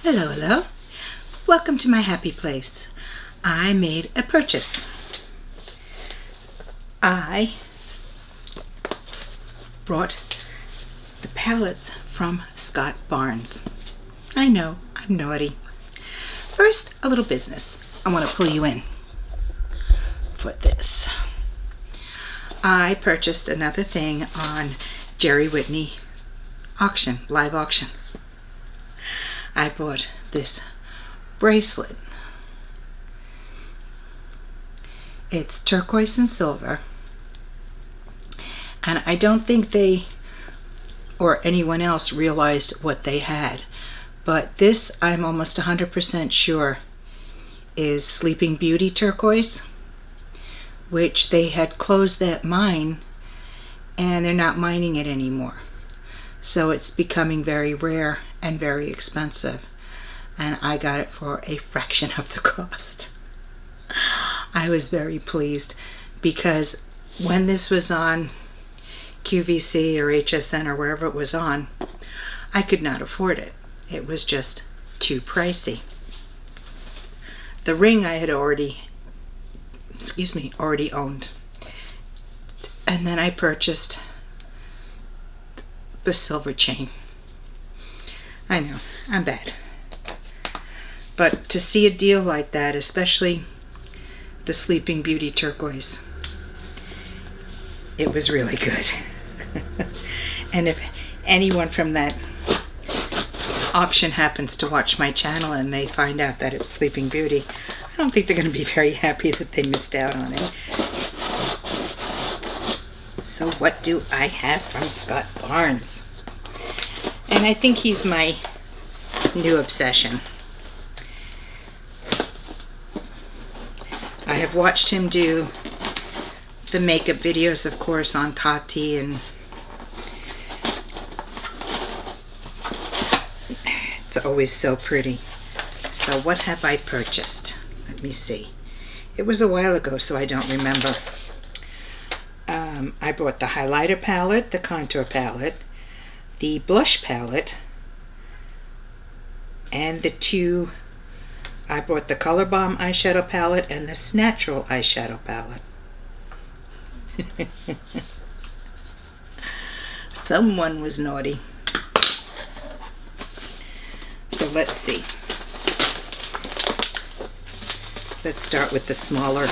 Hello, hello. Welcome to my happy place. I made a purchase. I brought the palettes from Scott Barnes. I know, I'm naughty. First, a little business. I want to pull you in for this. I purchased another thing on Jerry Whitney auction, live auction. I bought this bracelet. It's turquoise and silver, and I don't think they or anyone else realized what they had, but this I'm almost 100% sure is Sleeping Beauty turquoise, which they had closed that mine and they're not mining it anymore. So it's becoming very rare and very expensive. And I got it for a fraction of the cost. I was very pleased because when this was on QVC or HSN or wherever it was on, I could not afford it. It was just too pricey. The ring I had already owned. And then I purchased the silver chain. I know, I'm bad. But to see a deal like that, especially the Sleeping Beauty turquoise, it was really good. And if anyone from that auction happens to watch my channel and they find out that it's Sleeping Beauty, I don't think they're going to be very happy that they missed out on it. So what do I have from Scott Barnes? And I think he's my new obsession. I have watched him do the makeup videos, of course, on Tati, and it's always so pretty. So what have I purchased? Let me see. It was a while ago, so I don't remember. I bought the highlighter palette, the contour palette, the blush palette, and I bought the Color Bomb eyeshadow palette and this natural eyeshadow palette. Someone was naughty. So let's see. Let's start with the smaller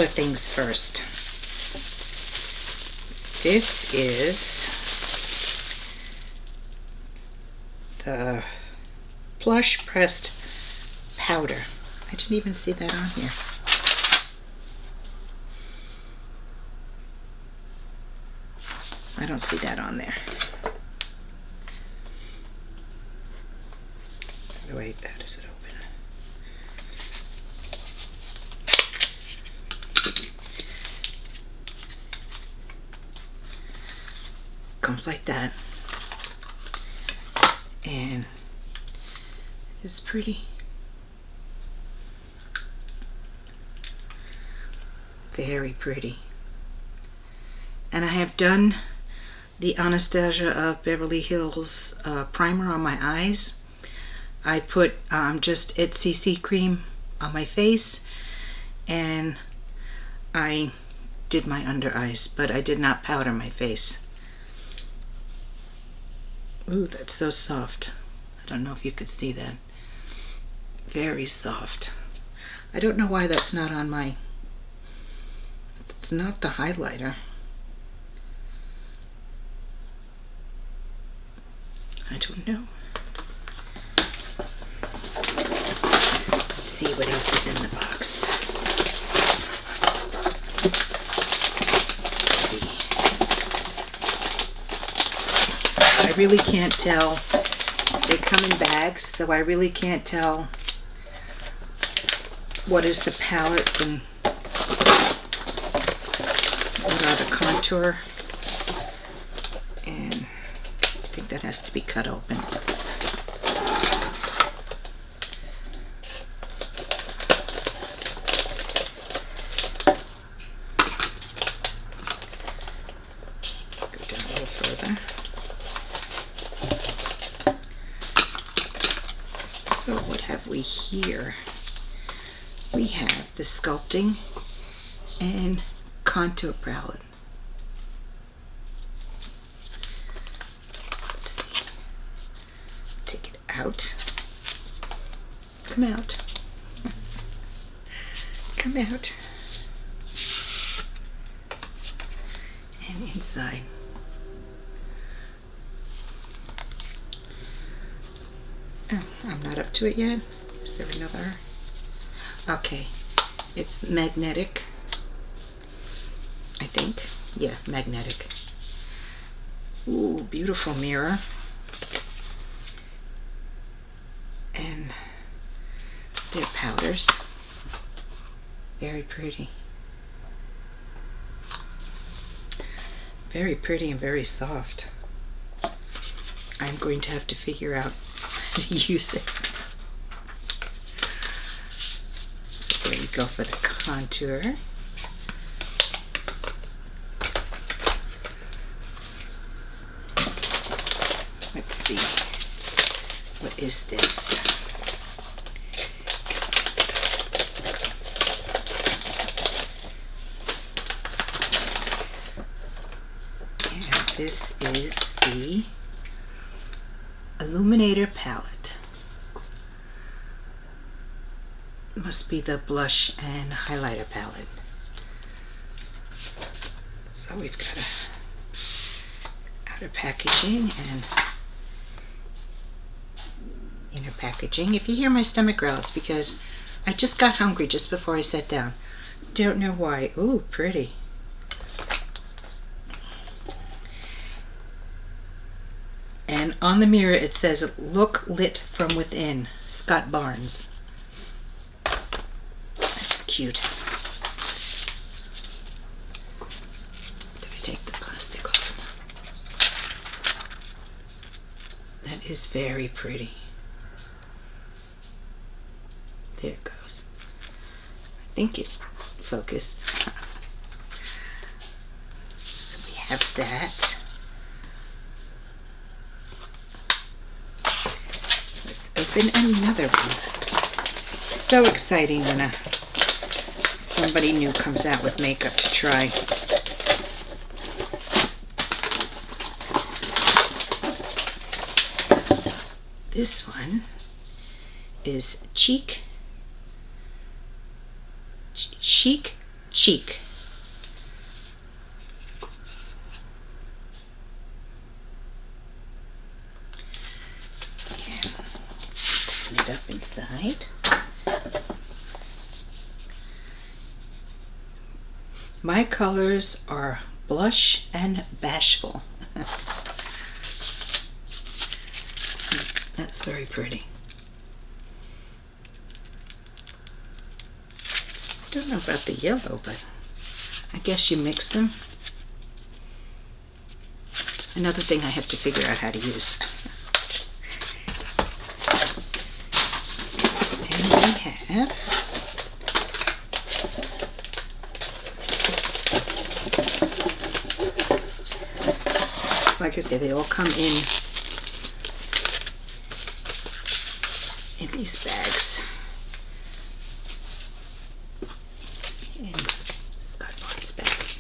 things first. This is the Blush Pressed Powder. I didn't even see that on here. I don't see that on there. Wait, how does it open? Comes like that. And it's pretty. Very pretty. And I have done the Anastasia of Beverly Hills primer on my eyes. I put just CC cream on my face, and I did my under eyes, but I did not powder my face. Ooh, that's so soft. I don't know if you could see that. Very soft. I don't know why that's not on my... It's not the highlighter. I don't know. Let's see what else is in the box. Let's see. I really can't tell. They come in bags, so I really can't tell what is the palettes and what are the contour. And I think that has to be cut open. Go down a little further. So what have we here? We have the sculpting and contour palette. Let's see. Take it out. Come out. Come out. And inside. Oh, I'm not up to it yet. Is there another? Okay. It's magnetic. I think. Yeah, magnetic. Ooh, beautiful mirror. And they're powders. Very pretty. Very pretty and very soft. I'm going to have to figure out how to use it. So there you go for the contour. Let's see. What is this? This is the Illuminator palette. Must be the blush and highlighter palette. So we've got a outer packaging and inner packaging. If you hear my stomach growl, it's because I just got hungry just before I sat down. Don't know why. Ooh, pretty. And on the mirror it says, "Look lit from within." Scott Barnes. That's cute. Let me take the plastic off. That is very pretty. There it goes. I think it focused. So we have that. Open another one. So exciting when somebody new comes out with makeup to try. This one is Chic. It up inside. My colors are Blush and Bashful. That's very pretty. Don't know about the yellow, but I guess you mix them. Another thing I have to figure out how to use. Have. Like I say, they all come in these bags. In Scott Barnes bag.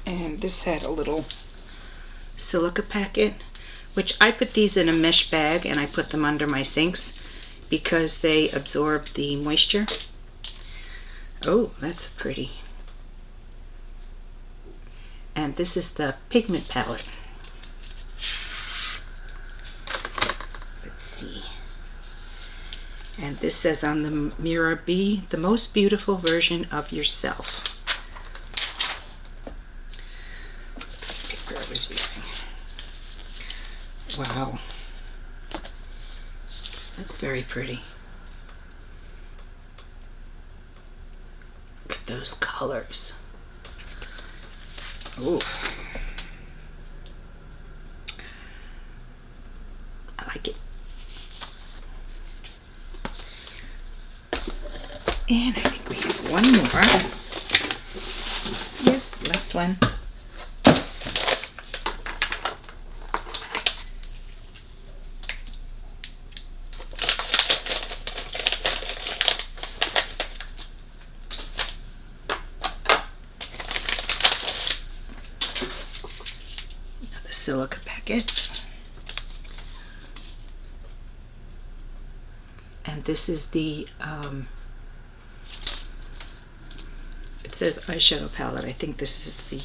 And this had a little silica packet, which I put these in a mesh bag and I put them under my sinks because they absorb the moisture. Oh, that's pretty. And this is the pigment palette. Let's see. And this says on the mirror, "Be the most beautiful version of yourself." Paper I was using. Wow, that's very pretty. Look at those colors. Ooh, I like it. And I think we have one more. Yes, last one. silica packet. And this is the, it says eyeshadow palette. I think this is the,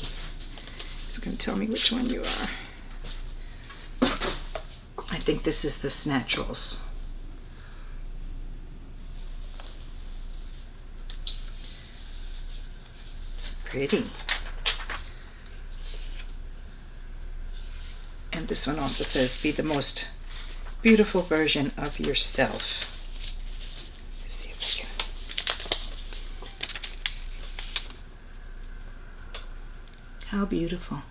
it's going to tell me which one you are. I think this is the Snaturals. Pretty. And this one also says, be the most beautiful version of yourself. Let's see if we can. How beautiful.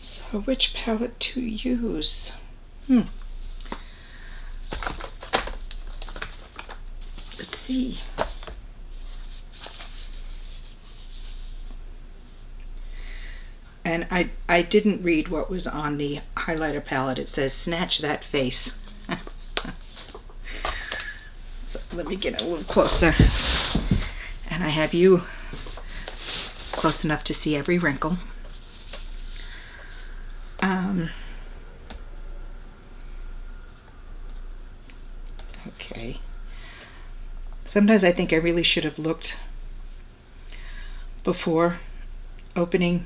So which palette to use? Let's see. And I didn't read what was on the highlighter palette. It says, snatch that face. So let me get a little closer. And I have you close enough to see every wrinkle. Okay. Sometimes I think I really should have looked before opening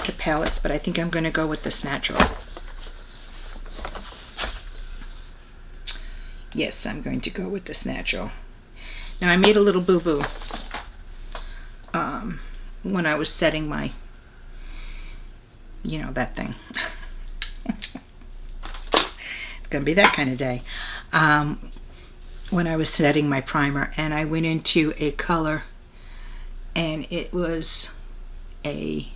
the palettes, but I think I'm going to go with the Snatural. Yes, I'm going to go with the Snatural. Now I made a little boo-boo when I was setting my, you know, that thing. It's gonna be that kind of day. When I was setting my primer, and I went into a color, and it was a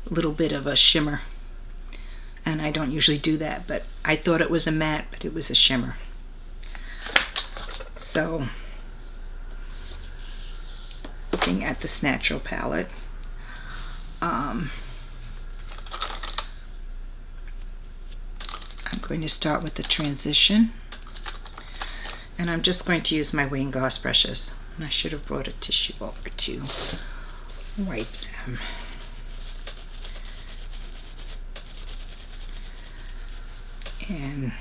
little bit of a shimmer, and I don't usually do that, but I thought it was a matte, but it was a shimmer. So looking at the Snatural palette, I'm going to start with the transition, and I'm just going to use my Wayne Goss brushes, and I should have brought a tissue over to wipe them. And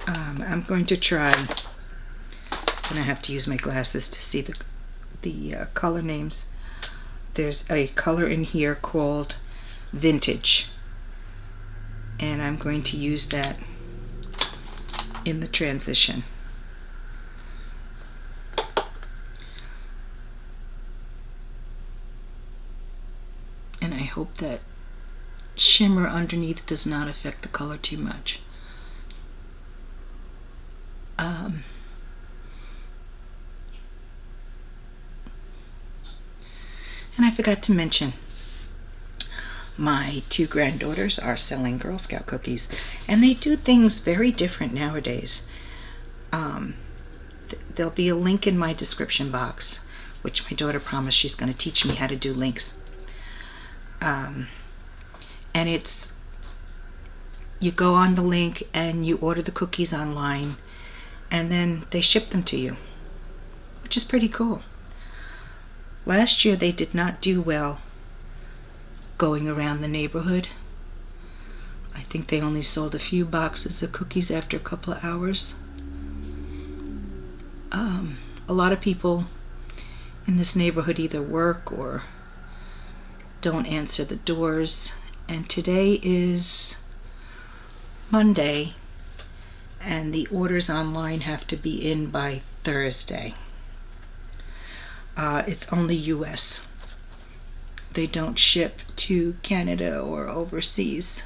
I'm going to try, and I have to use my glasses to see the color names. There's a color in here called Vintage, and I'm going to use that in the transition. And I hope that shimmer underneath does not affect the color too much. And I forgot to mention, my 2 granddaughters are selling Girl Scout cookies, and they do things very different nowadays. There'll be a link in my description box, which my daughter promised she's going to teach me how to do links. And it's, you go on the link and you order the cookies online, and then they ship them to you, which is pretty cool. Last year they did not do well going around the neighborhood. I think they only sold a few boxes of cookies after a couple of hours. A lot of people in this neighborhood either work or don't answer the doors, and today is Monday, and the orders online have to be in by Thursday. It's only US. They don't ship to Canada or overseas.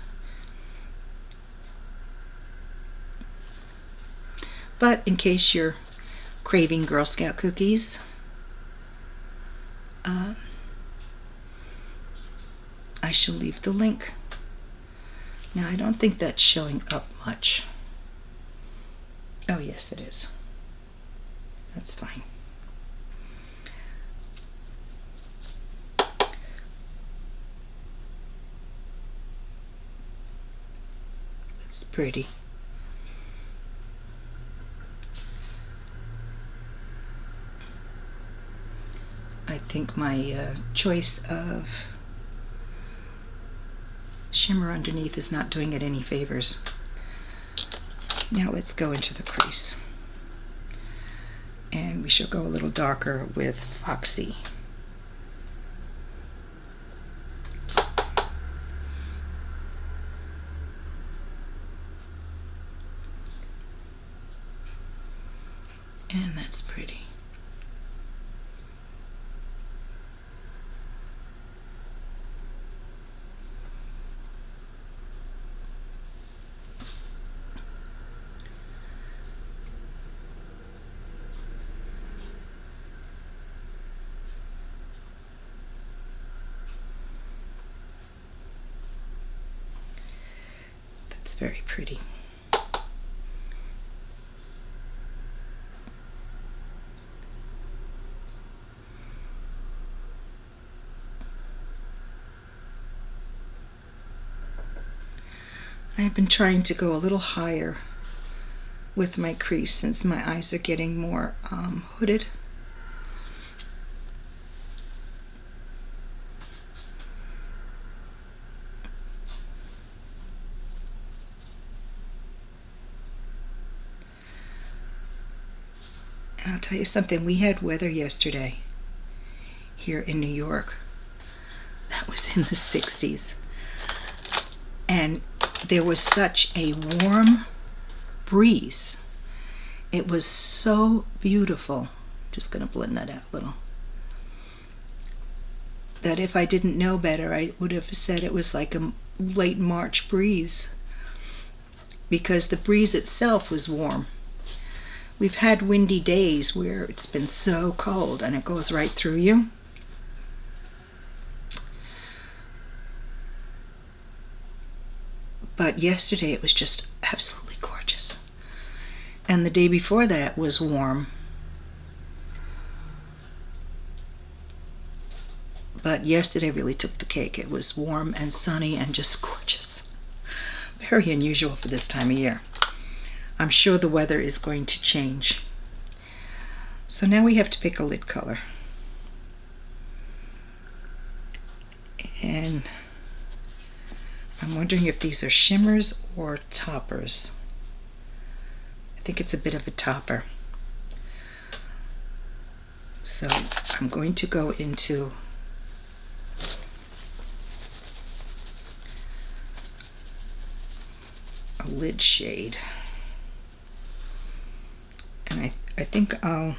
But in case you're craving Girl Scout cookies, I shall leave the link. Now I don't think that's showing up much. Oh yes, it is. That's fine. It's pretty. think my choice of shimmer underneath is not doing it any favors. Now let's go into the crease. And we shall go a little darker with Foxy. And that's pretty. That's very pretty. I've been trying to go a little higher with my crease since my eyes are getting more hooded. And I'll tell you something, we had weather yesterday here in New York that was in the 60s. And there was such a warm breeze. It was so beautiful. Just going to blend that out a little. That if I didn't know better, I would have said it was like a late March breeze, because the breeze itself was warm. We've had windy days where it's been so cold and it goes right through you. But yesterday it was just absolutely gorgeous. And the day before that was warm. But yesterday really took the cake. It was warm and sunny and just gorgeous. Very unusual for this time of year. I'm sure the weather is going to change. So now we have to pick a lid color. And I'm wondering if these are shimmers or toppers. I think it's a bit of a topper. So I'm going to go into a lid shade. And I think I'll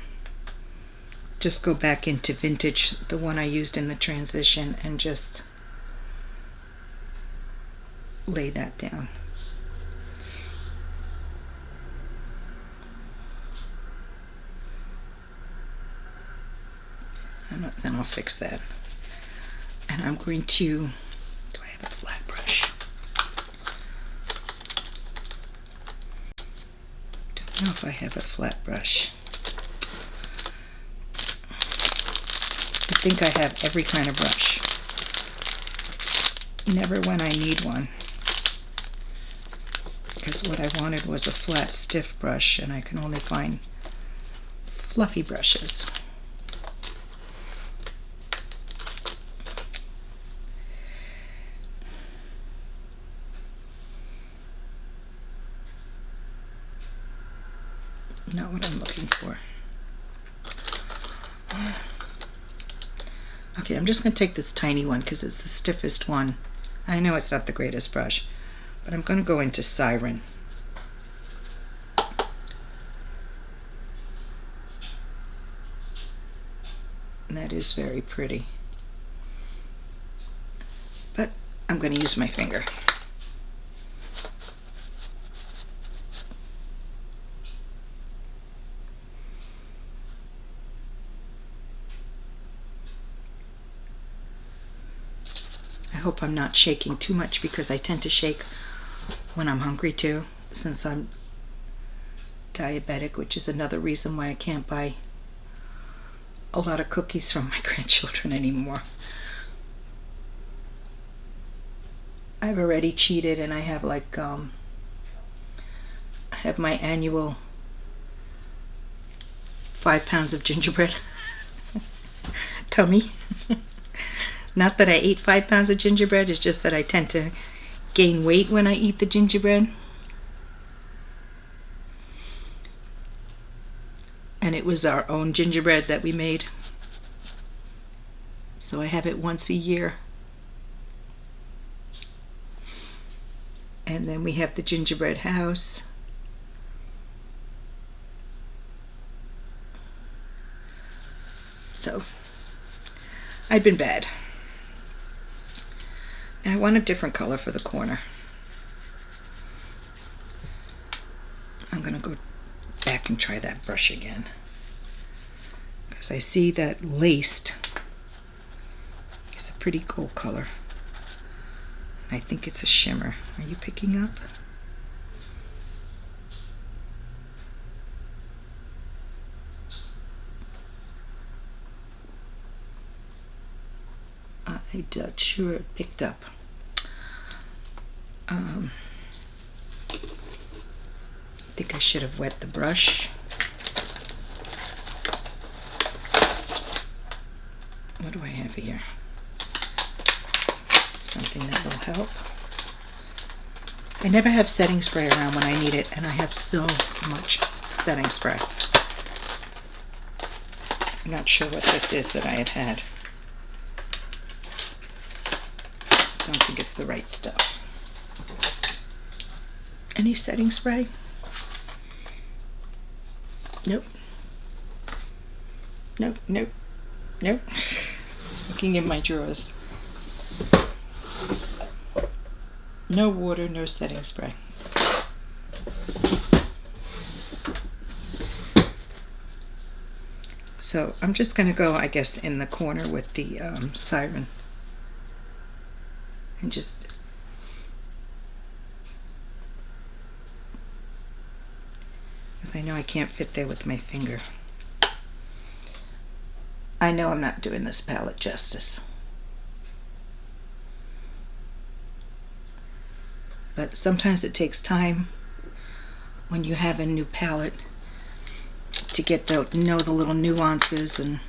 just go back into Vintage, the one I used in the transition, and just lay that down. And then I'll fix that. And I'm going to, do I have a flat brush? Don't know if I have a flat brush. I think I have every kind of brush. Never when I need one. Because what I wanted was a flat, stiff brush, and I can only find fluffy brushes. Not what I'm looking for. Okay, I'm just going to take this tiny one because it's the stiffest one. I know it's not the greatest brush, but I'm going to go into Siren. And that is very pretty. But I'm going to use my finger. I hope I'm not shaking too much, because I tend to shake when I'm hungry too, since I'm diabetic, which is another reason why I can't buy a lot of cookies from my grandchildren anymore. I've already cheated, and I have like I have my annual 5 pounds of gingerbread tummy. Not that I ate 5 pounds of gingerbread, it's just that I tend to gain weight when I eat the gingerbread. And it was our own gingerbread that we made. So I have it once a year. And then we have the gingerbread house. So I've been bad. I want a different color for the corner. I'm gonna go back and try that brush again, because I see that laced is a pretty gold color. I think it's a shimmer. Are you picking up? I'm not sure it picked up. I think I should have wet the brush. What do I have here? Something that will help. I never have setting spray around when I need it, and I have so much setting spray. I'm not sure what this is that I had. I don't think it's the right stuff. Any setting spray? Nope. Nope, nope, nope. Looking in my drawers. No water, no setting spray. So I'm just going to go, I guess, in the corner with the siren. And just because I know I can't fit there with my finger. I know I'm not doing this palette justice. But sometimes it takes time when you have a new palette to get to know the little nuances and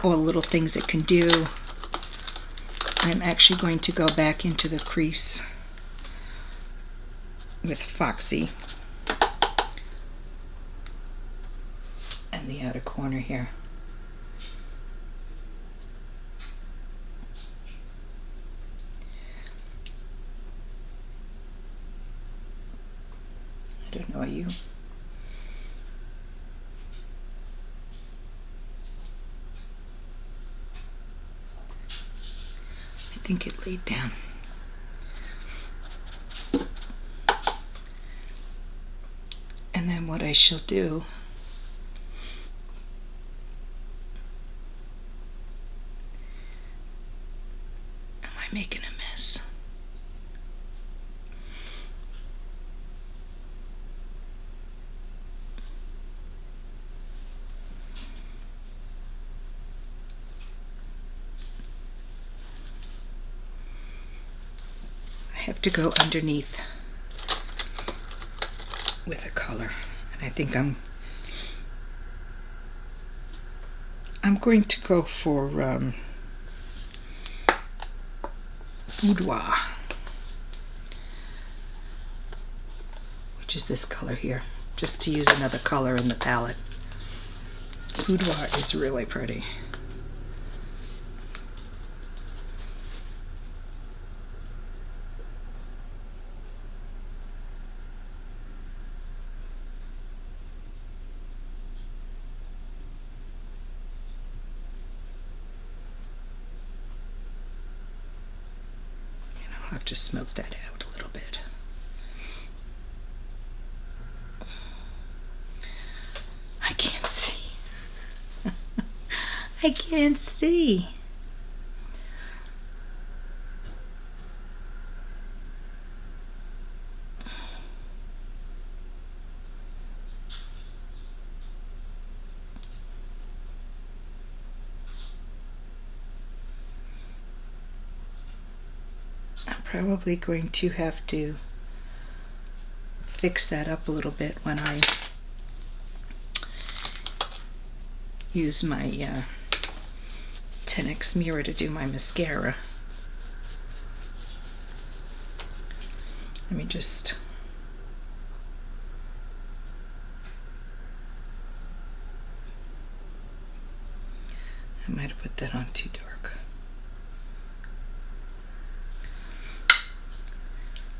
all the little things it can do. I'm actually going to go back into the crease with Foxy and the outer corner here. I don't know, are you? I think it laid down. And then what I shall do, am I making a mess? I have to go underneath with a color, and I think I'm going to go for boudoir, which is this color here, just to use another color in the palette. Boudoir is really pretty. I'll have to smoke that out a little bit. I can't see. I can't see. Probably going to have to fix that up a little bit when I use my 10x mirror to do my mascara. Let me just... I might have put that on too dark.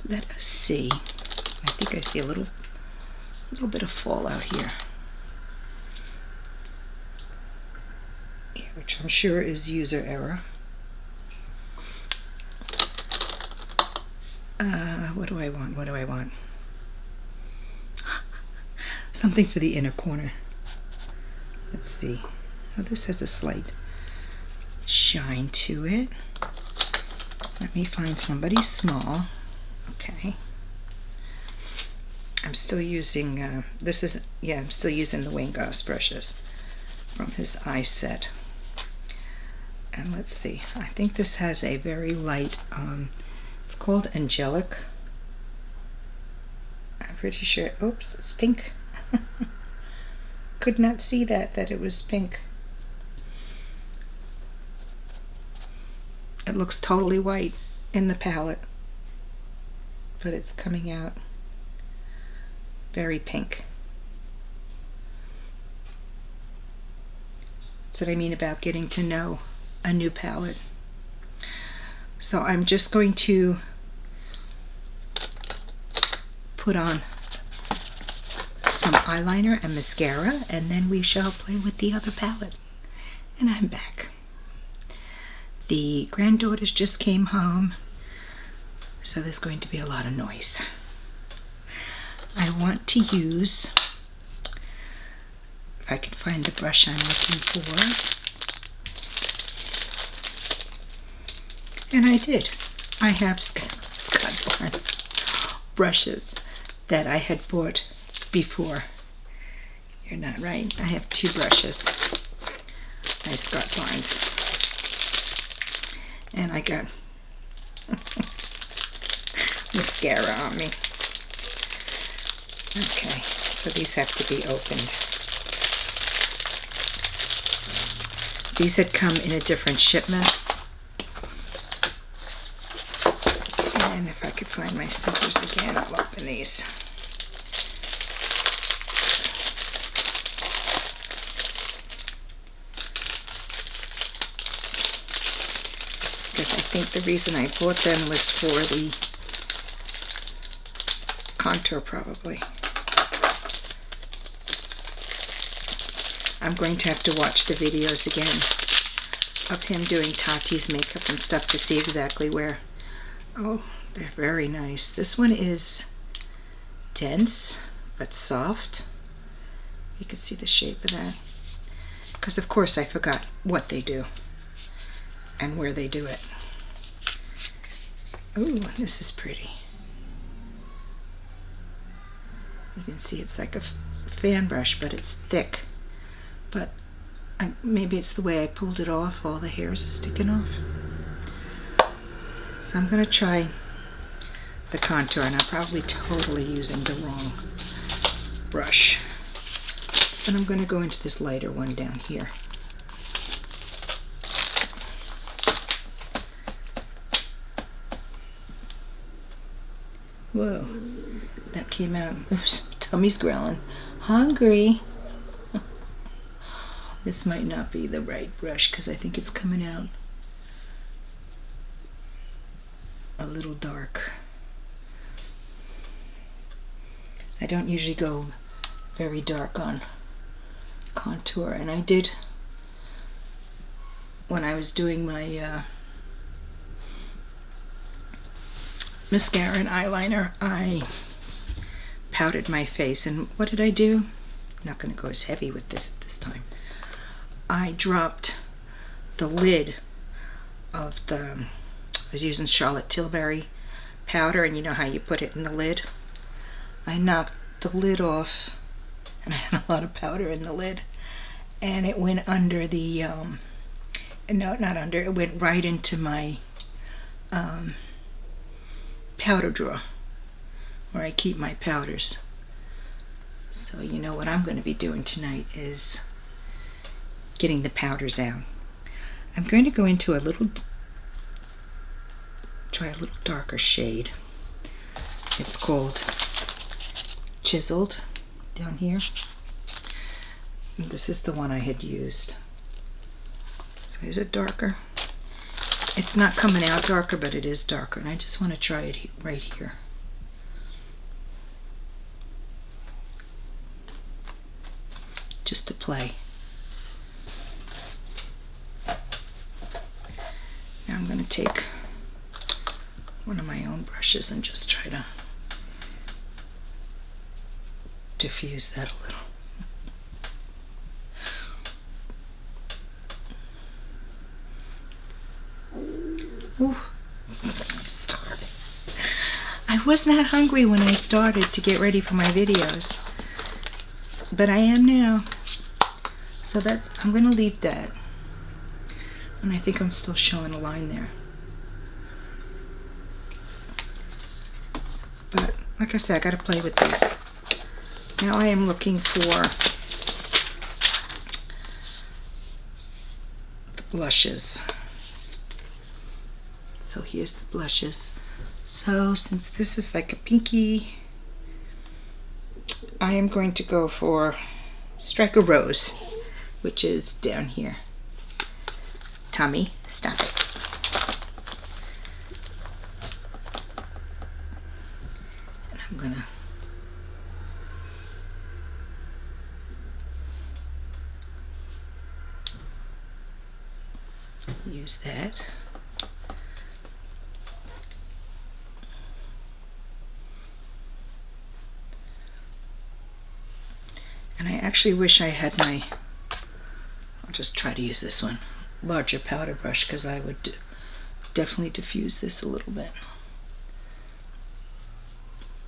Let us see. I think I see a little bit of fallout here. Yeah, which I'm sure is user error. What do I want? What do I want? Something for the inner corner. Let's see. Oh, this has a slight shine to it. Let me find somebody small. Okay. I'm still using, I'm still using the Wayne Goss brushes from his eye set. And let's see, I think this has a very light, it's called Angelic. I'm pretty sure, oops, it's pink. Could not see that it was pink. It looks totally white in the palette, but it's coming out very pink. That's what I mean about getting to know a new palette. So I'm just going to put on some eyeliner and mascara, and then we shall play with the other palette. And I'm back. The granddaughters just came home, so there's going to be a lot of noise. I want to use, if I can find the brush I'm looking for, and I did. I have Scott Barnes brushes that I had bought before. You're not right. I have 2 brushes by Scott Barnes. And I got mascara on me. Okay, so these have to be opened. These had come in a different shipment. And if I could find my scissors again, I'll open these. Because I think the reason I bought them was for the contour, probably. I'm going to have to watch the videos again of him doing Tati's makeup and stuff to see exactly where. Oh, they're very nice. This one is dense but soft. You can see the shape of that. Because of course I forgot what they do and where they do it. Ooh, this is pretty. You can see it's like a fan brush, but it's thick. But maybe it's the way I pulled it off. All the hairs are sticking off. So I'm going to try the contour, and I'm probably totally using the wrong brush. But I'm going to go into this lighter one down here. Whoa, that came out. Oops, tummy's growling. Hungry. This might not be the right brush because I think it's coming out a little dark. I don't usually go very dark on contour, and I did when I was doing my mascara and eyeliner. I powdered my face, and what did I do? I'm not going to go as heavy with this time. I dropped the lid of I was using Charlotte Tilbury powder, and you know how you put it in the lid? I knocked the lid off, and I had a lot of powder in the lid, and it went under the, no, not under, it went right into my powder drawer where I keep my powders. So you know what I'm going to be doing tonight is getting the powders out. I'm going to go into try a little darker shade. It's called Chiseled down here. And this is the one I had used. So is it darker? It's not coming out darker, but it is darker. And I just want to try it right here. Just to play. Now I'm going to take one of my own brushes and just try to diffuse that a little. Ooh, I'm starving. I was not hungry when I started to get ready for my videos, but I am now. So I'm going to leave that. And I think I'm still showing a line there. But like I said, I got to play with these. Now I am looking for the blushes. So here's the blushes. So since this is like a pinky, I am going to go for Strike a Rose, which is down here. Tommy, stop it. And I'm gonna use that. And I actually wish I had I'll just try to use this one, larger powder brush, because I would definitely diffuse this a little bit.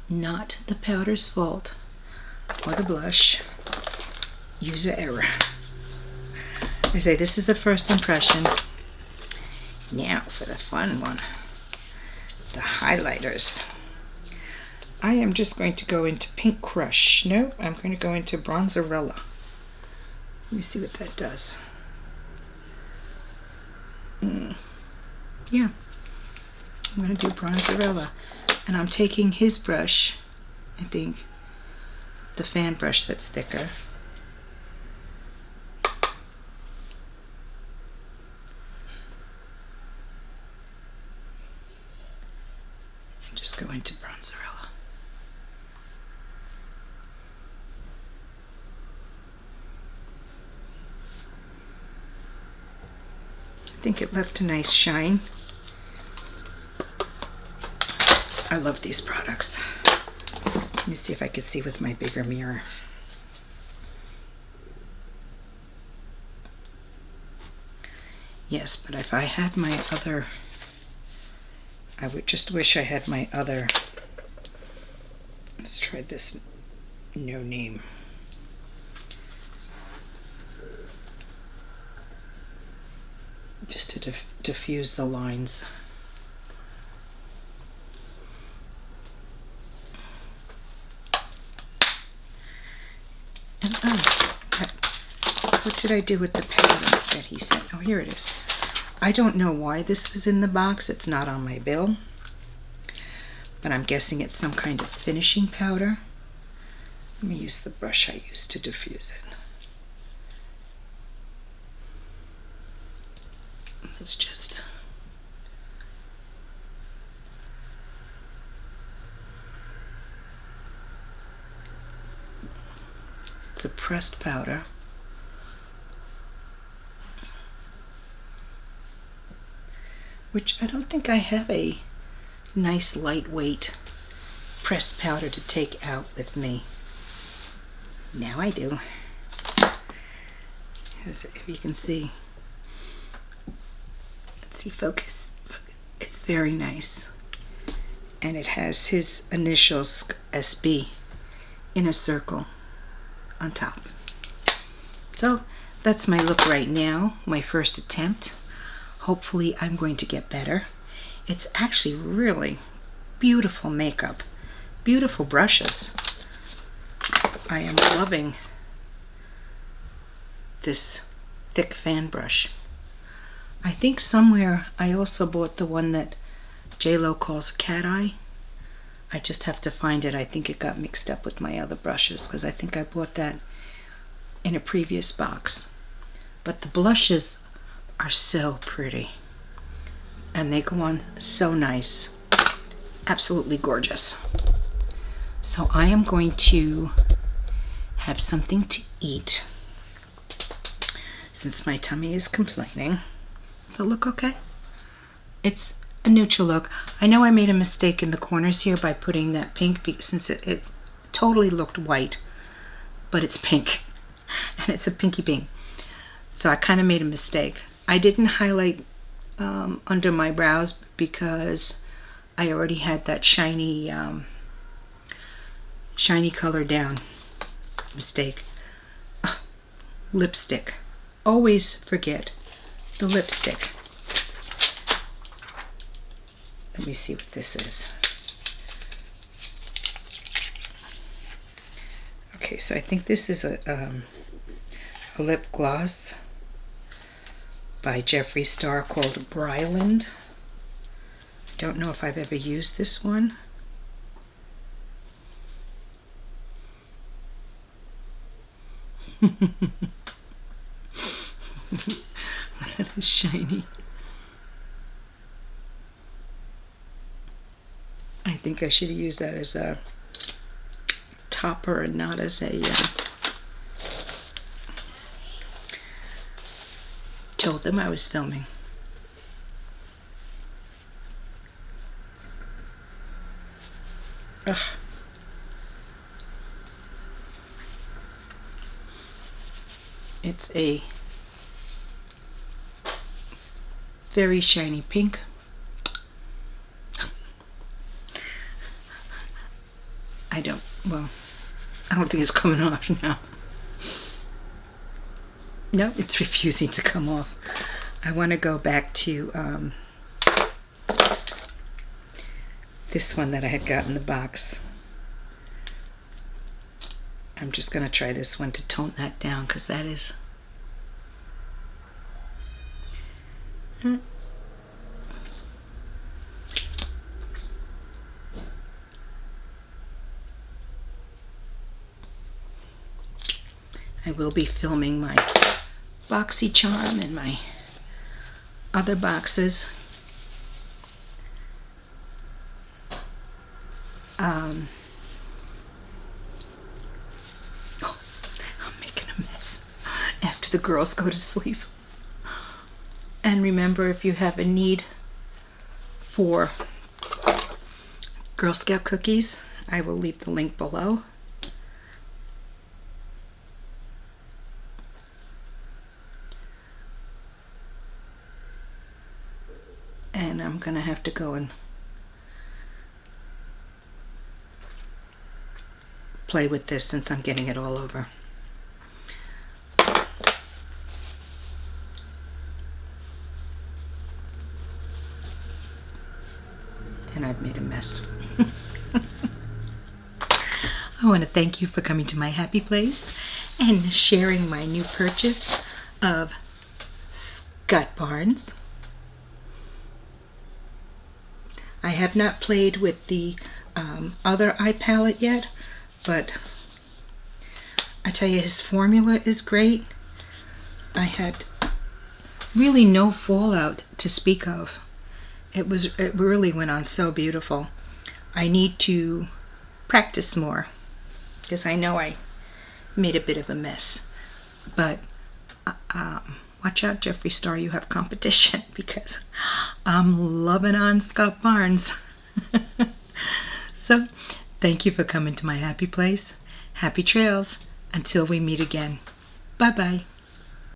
Not the powder's fault or the blush. User error. I say this is a first impression. Now for the fun one, the highlighters. I am just going to go into Pink Crush. No, I'm going to go into Bronzerella. Let me see what that does. Yeah, I'm going to do Bronzerella. And I'm taking his brush, I think, the fan brush that's thicker. And just go into Bronzerella. I think it left a nice shine. I love these products. Let me see if I can see with my bigger mirror. Yes, but if I had my other, I would just wish I had my other, let's try this No Name. Just to diffuse the lines. And what did I do with the powder that he sent? Oh, here it is. I don't know why this was in the box. It's not on my bill. But I'm guessing it's some kind of finishing powder. Let me use the brush I used to diffuse it. Let's just it's a pressed powder. Which I don't think I have a nice lightweight pressed powder to take out with me. Now I do. As if you can see. See, focus. It's very nice, and it has his initials SB in a circle on top. So that's my look right now, my first attempt. Hopefully I'm going to get better. It's actually really beautiful makeup, beautiful brushes. I am loving this thick fan brush. I think somewhere I also bought the one that J-Lo calls a cat eye. I just have to find it. I think it got mixed up with my other brushes because I think I bought that in a previous box. But the blushes are so pretty. And they go on so nice. Absolutely gorgeous. So I am going to have something to eat since my tummy is complaining. Does it look okay? It's a neutral look. I know I made a mistake in the corners here by putting that pink since it totally looked white, but it's pink and it's a pinky pink. So I kind of made a mistake. I didn't highlight under my brows because I already had that shiny color down. Mistake. Lipstick. Always forget the lipstick. Let me see what this is. Okay, so I think this is a lip gloss by Jeffree Star called Bryland. Don't know if I've ever used this one. That is shiny. I think I should have used that as a topper and not as a told them I was filming. Ugh. It's a very shiny pink. I don't think it's coming off now. No, it's refusing to come off. I want to go back to this one that I had got in the box. I'm just going to try this one to tone that down because that is... I will be filming my BoxyCharm and my other boxes. I'm making a mess after the girls go to sleep. And remember, if you have a need for Girl Scout cookies, I will leave the link below. And I'm gonna have to go and play with this since I'm getting it all over. And I've made a mess. I want to thank you for coming to my happy place and sharing my new purchase of Scott Barnes. I have not played with the other eye palette yet, but I tell you, his formula is great. I had really no fallout to speak of. It really went on so beautiful. I need to practice more because I know I made a bit of a mess. But watch out, Jeffree Star, you have competition because I'm loving on Scott Barnes. So, thank you for coming to my happy place. Happy trails until we meet again. Bye-bye.